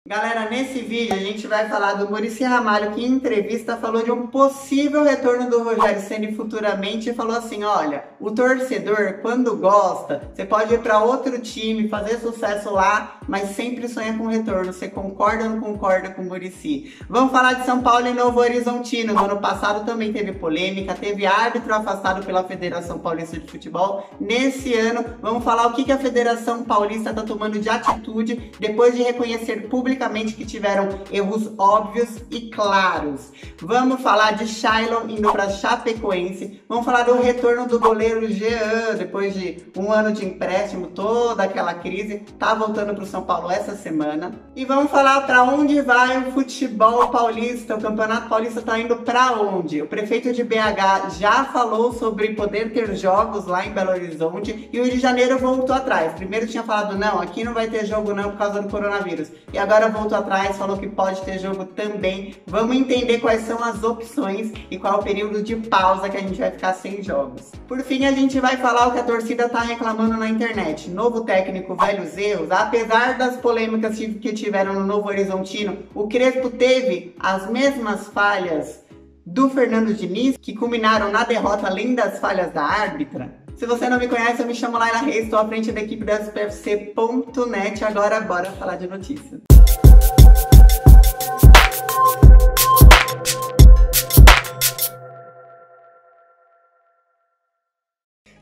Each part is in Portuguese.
Galera, nesse vídeo a gente vai falar do Muricy Ramalho, que em entrevista falou de um possível retorno do Rogério Ceni futuramente e falou assim: olha, o torcedor, quando gosta, você pode ir para outro time, fazer sucesso lá, mas sempre sonha com retorno. Você concorda ou não concorda com o Muricy? Vamos falar de São Paulo e Novo Horizontino. No ano passado também teve polêmica, teve árbitro afastado pela Federação Paulista de Futebol. Nesse ano, vamos falar o que a Federação Paulista está tomando de atitude depois de reconhecer publicamente que tiveram erros óbvios e claros. Vamos falar de Shailon indo para Chapecoense. Vamos falar do retorno do goleiro Jean, depois de um ano de empréstimo, toda aquela crise, tá voltando para o São Paulo essa semana. E vamos falar para onde vai o futebol paulista. O Campeonato Paulista tá indo para onde? O prefeito de BH já falou sobre poder ter jogos lá em Belo Horizonte e o Rio de Janeiro voltou atrás. Primeiro tinha falado, não, aqui não vai ter jogo não por causa do coronavírus. E agora voltou atrás, falou que pode ter jogo também. Vamos entender quais são as opções e qual é o período de pausa que a gente vai ficar sem jogos. Por fim, a gente vai falar o que a torcida tá reclamando na internet. Novo técnico, velhos erros. Apesar das polêmicas que tiveram no Novo Horizontino, o Crespo teve as mesmas falhas do Fernando Diniz, que culminaram na derrota além das falhas da árbitra. Se você não me conhece, eu me chamo Laila Reis, estou à frente da equipe da SPFC.net. Agora, bora falar de notícias.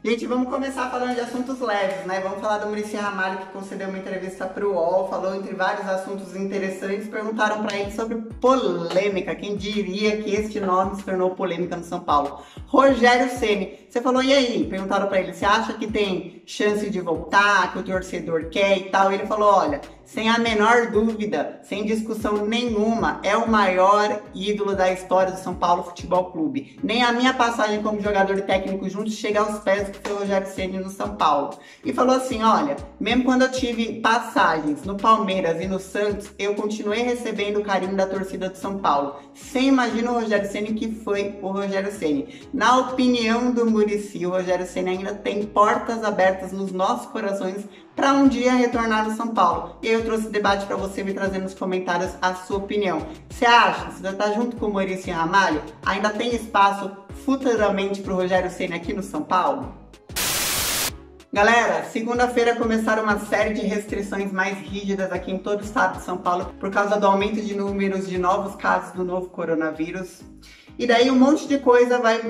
Gente, vamos começar falando de assuntos leves, né? Vamos falar do Muricy Ramalho, que concedeu uma entrevista para o UOL, falou entre vários assuntos interessantes, perguntaram para ele sobre polêmica. Quem diria que este nome se tornou polêmica no São Paulo? Rogério Ceni. Você falou, e aí? Perguntaram para ele, você acha que tem chance de voltar, que o torcedor quer e tal? Ele falou, olha, sem a menor dúvida, sem discussão nenhuma, é o maior ídolo da história do São Paulo Futebol Clube. Nem a minha passagem como jogador e técnico juntos chega aos pés que foi o Rogério Ceni no São Paulo. E falou assim, olha, mesmo quando eu tive passagens no Palmeiras e no Santos, eu continuei recebendo o carinho da torcida do São Paulo. Você imagina o Rogério Ceni que foi o Rogério Ceni. Na opinião do Muricy, o Rogério Ceni ainda tem portas abertas nos nossos corações para um dia retornar no São Paulo. E aí eu trouxe debate para você me trazer nos comentários a sua opinião. Você acha, você já tá junto com o Muricy Ramalho, ainda tem espaço futuramente para o Rogério Ceni aqui no São Paulo? Galera, segunda-feira começaram uma série de restrições mais rígidas aqui em todo o estado de São Paulo por causa do aumento de números de novos casos do novo coronavírus. E daí um monte de coisa vai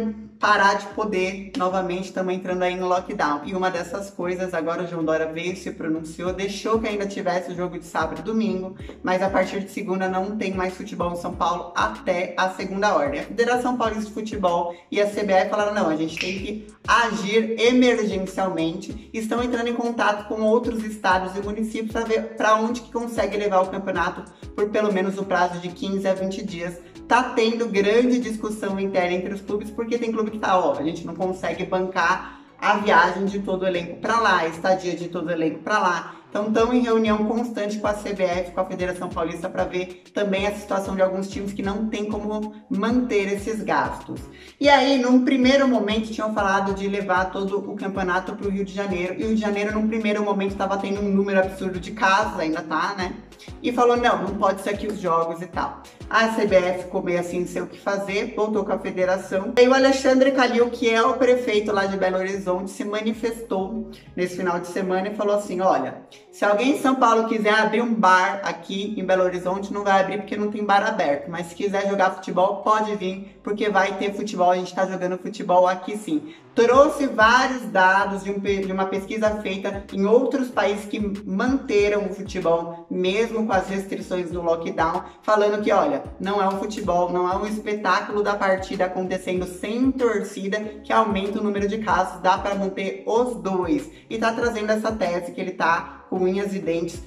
parar de poder, novamente estamos entrando aí no lockdown. E uma dessas coisas, agora o João Dória veio, se pronunciou, deixou que ainda tivesse o jogo de sábado e domingo, mas a partir de segunda não tem mais futebol em São Paulo até a segunda ordem. A Federação Paulista de Futebol e a CBF falaram, não, a gente tem que agir emergencialmente. Estão entrando em contato com outros estados e municípios para ver para onde que consegue levar o campeonato por pelo menos o prazo de 15 a 20 dias. Tá tendo grande discussão interna entre os clubes, porque tem clube que tá, ó, a gente não consegue bancar a viagem de todo o elenco para lá, a estadia de todo o elenco para lá. Então estão em reunião constante com a CBF, com a Federação Paulista, para ver também a situação de alguns times que não tem como manter esses gastos. E aí, num primeiro momento, tinham falado de levar todo o campeonato para o Rio de Janeiro. E o Rio de Janeiro, num primeiro momento, estava tendo um número absurdo de casos, ainda tá, né? E falou, não pode ser aqui os jogos e tal. A CBF ficou meio assim, não sei o que fazer, voltou com a federação. E aí o Alexandre Calil, que é o prefeito lá de Belo Horizonte, se manifestou nesse final de semana e falou assim, olha, se alguém em São Paulo quiser abrir um bar aqui em Belo Horizonte, não vai abrir porque não tem bar aberto. Mas se quiser jogar futebol, pode vir, porque vai ter futebol, a gente tá jogando futebol aqui sim. Trouxe vários dados de uma pesquisa feita em outros países que manteram o futebol, mesmo com as restrições do lockdown, falando que, olha, não é um futebol, não é um espetáculo da partida acontecendo sem torcida que aumenta o número de casos, dá para manter os dois. E tá trazendo essa tese que ele tá com unhas e dentes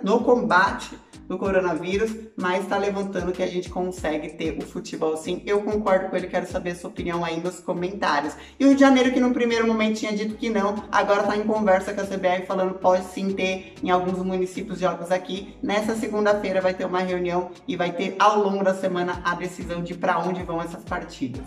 no combate do coronavírus, mas está levantando que a gente consegue ter o futebol sim. Eu concordo com ele, quero saber a sua opinião aí nos comentários. E o Rio de Janeiro, que no primeiro momento tinha dito que não, agora está em conversa com a CBF falando que pode sim ter em alguns municípios jogos aqui. Nessa segunda-feira vai ter uma reunião e vai ter ao longo da semana a decisão de para onde vão essas partidas.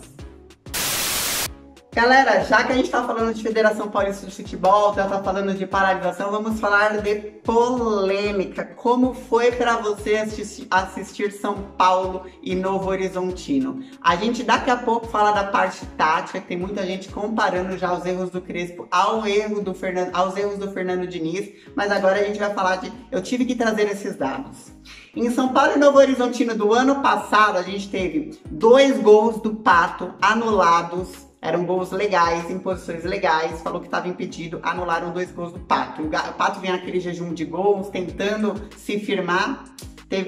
Galera, já que a gente tá falando de Federação Paulista de Futebol, já tá falando de paralisação, vamos falar de polêmica. Como foi pra você assistir São Paulo e Novo Horizontino? A gente daqui a pouco fala da parte tática, que tem muita gente comparando já os erros do Crespo aos erros do Fernando Diniz, mas agora a gente vai falar de... Eu tive que trazer esses dados. Em São Paulo e Novo Horizontino do ano passado, a gente teve 2 gols do Pato anulados. Eram gols legais, em posições legais, falou que estava impedido, anularam 2 gols do Pato. O Pato vinha naquele jejum de gols, tentando se firmar, teve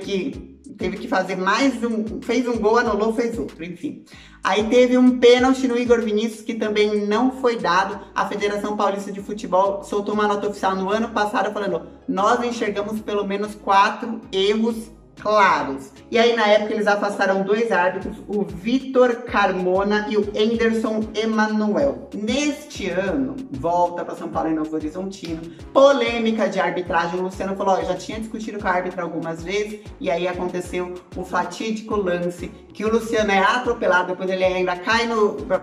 que fazer mais um, fez um gol, anulou, fez outro, enfim. Aí teve um pênalti no Igor Vinícius, que também não foi dado. A Federação Paulista de Futebol soltou uma nota oficial no ano passado falando: nós enxergamos pelo menos 4 erros claros. E aí, na época, eles afastaram 2 árbitros, o Vitor Carmona e o Anderson Emanuel. Neste ano, volta para São Paulo e Novo Horizontino, polêmica de arbitragem. O Luciano falou, ó, já tinha discutido com a árbitra algumas vezes, e aí aconteceu o fatídico lance, que o Luciano é atropelado, depois ele ainda cai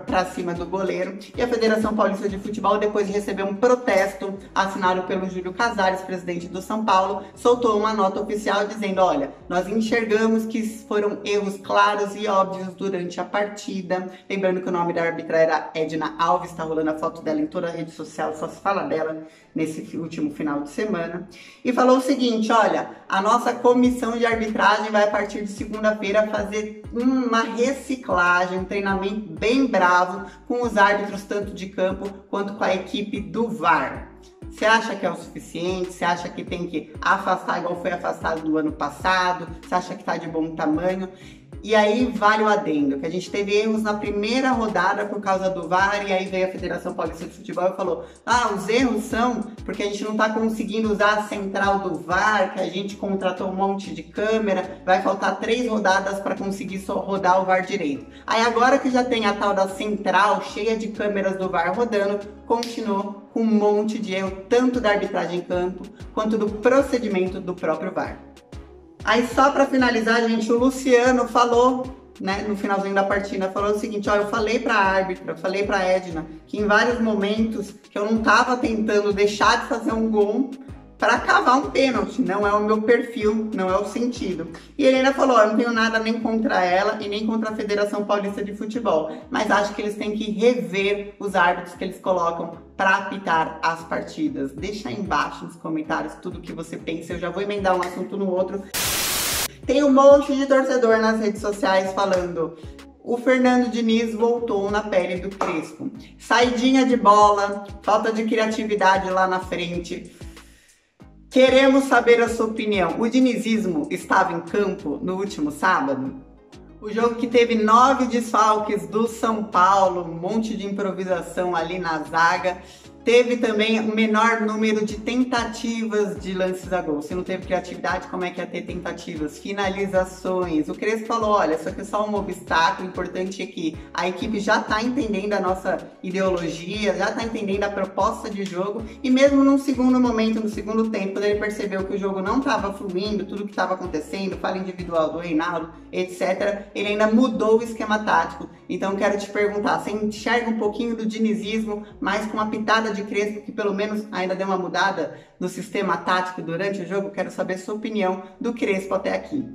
pra cima do goleiro, e a Federação Paulista de Futebol, depois de receber um protesto assinado pelo Júlio Casares, presidente do São Paulo, soltou uma nota oficial dizendo, olha, nós enxergamos que foram erros claros e óbvios durante a partida. Lembrando que o nome da árbitra era Edna Alves, tá rolando a foto dela em toda a rede social, só se fala dela nesse último final de semana. E falou o seguinte, olha, a nossa comissão de arbitragem vai a partir de segunda-feira fazer uma reciclagem, um treinamento bem bravo com os árbitros tanto de campo quanto com a equipe do VAR. Você acha que é o suficiente? Você acha que tem que afastar igual foi afastado do ano passado? Você acha que tá de bom tamanho? E aí vale o adendo, que a gente teve erros na primeira rodada por causa do VAR, e aí veio a Federação Paulista de Futebol e falou, ah, os erros são porque a gente não tá conseguindo usar a central do VAR, que a gente contratou um monte de câmera, vai faltar 3 rodadas para conseguir só rodar o VAR direito. Aí agora que já tem a tal da central cheia de câmeras do VAR rodando, continuou com um monte de erro, tanto da arbitragem em campo, quanto do procedimento do próprio VAR. Aí só pra finalizar, gente, o Luciano falou, né, no finalzinho da partida, falou o seguinte, ó, eu falei pra árbitra, falei pra Edna, que em vários momentos que eu não tava tentando deixar de fazer um gol para cavar um pênalti, não é o meu perfil, não é o sentido. E ele ainda falou, ó, eu não tenho nada nem contra ela e nem contra a Federação Paulista de Futebol, mas acho que eles têm que rever os árbitros que eles colocam para apitar as partidas. Deixa aí embaixo nos comentários tudo o que você pensa, eu já vou emendar um assunto no outro. Tem um monte de torcedor nas redes sociais falando, o Fernando Diniz voltou na pele do Crespo. Saidinha de bola, falta de criatividade lá na frente. Queremos saber a sua opinião. O dinizismo estava em campo no último sábado? O jogo que teve 9 desfalques do São Paulo, um monte de improvisação ali na zaga. Teve também o menor número de tentativas de lances a gol. Se não teve criatividade, como é que ia ter tentativas? Finalizações. O Crespo falou, olha, isso aqui é só um obstáculo, o importante é que a equipe já está entendendo a nossa ideologia, já está entendendo a proposta de jogo, e mesmo num segundo momento, no segundo tempo, quando ele percebeu que o jogo não estava fluindo, tudo que estava acontecendo, falha individual do Reinaldo, etc., ele ainda mudou o esquema tático. Então quero te perguntar, você enxerga um pouquinho do dinizismo, mas com uma pitada de Crespo, que pelo menos ainda deu uma mudada no sistema tático durante o jogo? Quero saber sua opinião do Crespo até aqui.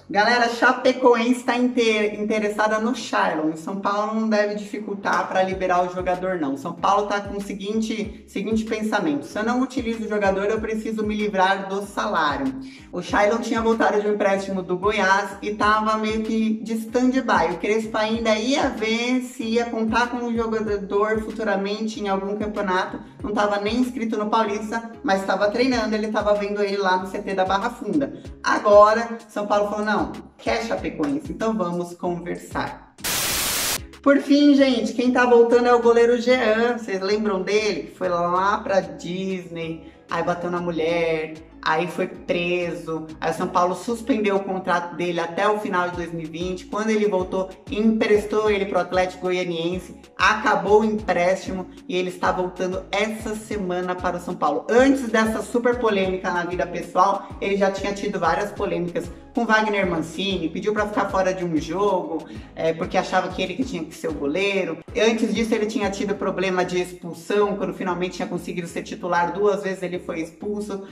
Galera, Chapecoense está interessada no Shailon. O São Paulo não deve dificultar para liberar o jogador, não. São Paulo está com o seguinte pensamento. Se eu não utilizo o jogador, eu preciso me livrar do salário. O Shailon tinha voltado de um empréstimo do Goiás e estava meio que de stand-by. O Crespo ainda ia ver se ia contar com o jogador futuramente em algum campeonato. Não estava nem inscrito no Paulista, mas estava treinando. Ele estava vendo ele lá no CT da Barra Funda. Agora, São Paulo falou, não, quer Chapecoense, então vamos conversar. Por fim, gente, quem tá voltando é o goleiro Jean. Vocês lembram dele? Que foi lá pra Disney, aí bateu na mulher, aí foi preso, aí o São Paulo suspendeu o contrato dele até o final de 2020, quando ele voltou, emprestou ele para o Atlético Goianiense, acabou o empréstimo e ele está voltando essa semana para o São Paulo. Antes dessa super polêmica na vida pessoal, ele já tinha tido várias polêmicas com Wagner Mancini, pediu para ficar fora de um jogo, porque achava que ele que tinha que ser o goleiro. Antes disso ele tinha tido problema de expulsão, quando finalmente tinha conseguido ser titular 2 vezes ele foi expulso.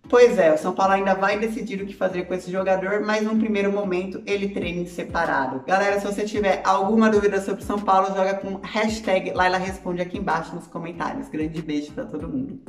Pois é, o São Paulo ainda vai decidir o que fazer com esse jogador, mas num primeiro momento ele treina separado. Galera, se você tiver alguma dúvida sobre São Paulo, joga com hashtag Laila Responde aqui embaixo nos comentários. Grande beijo pra todo mundo.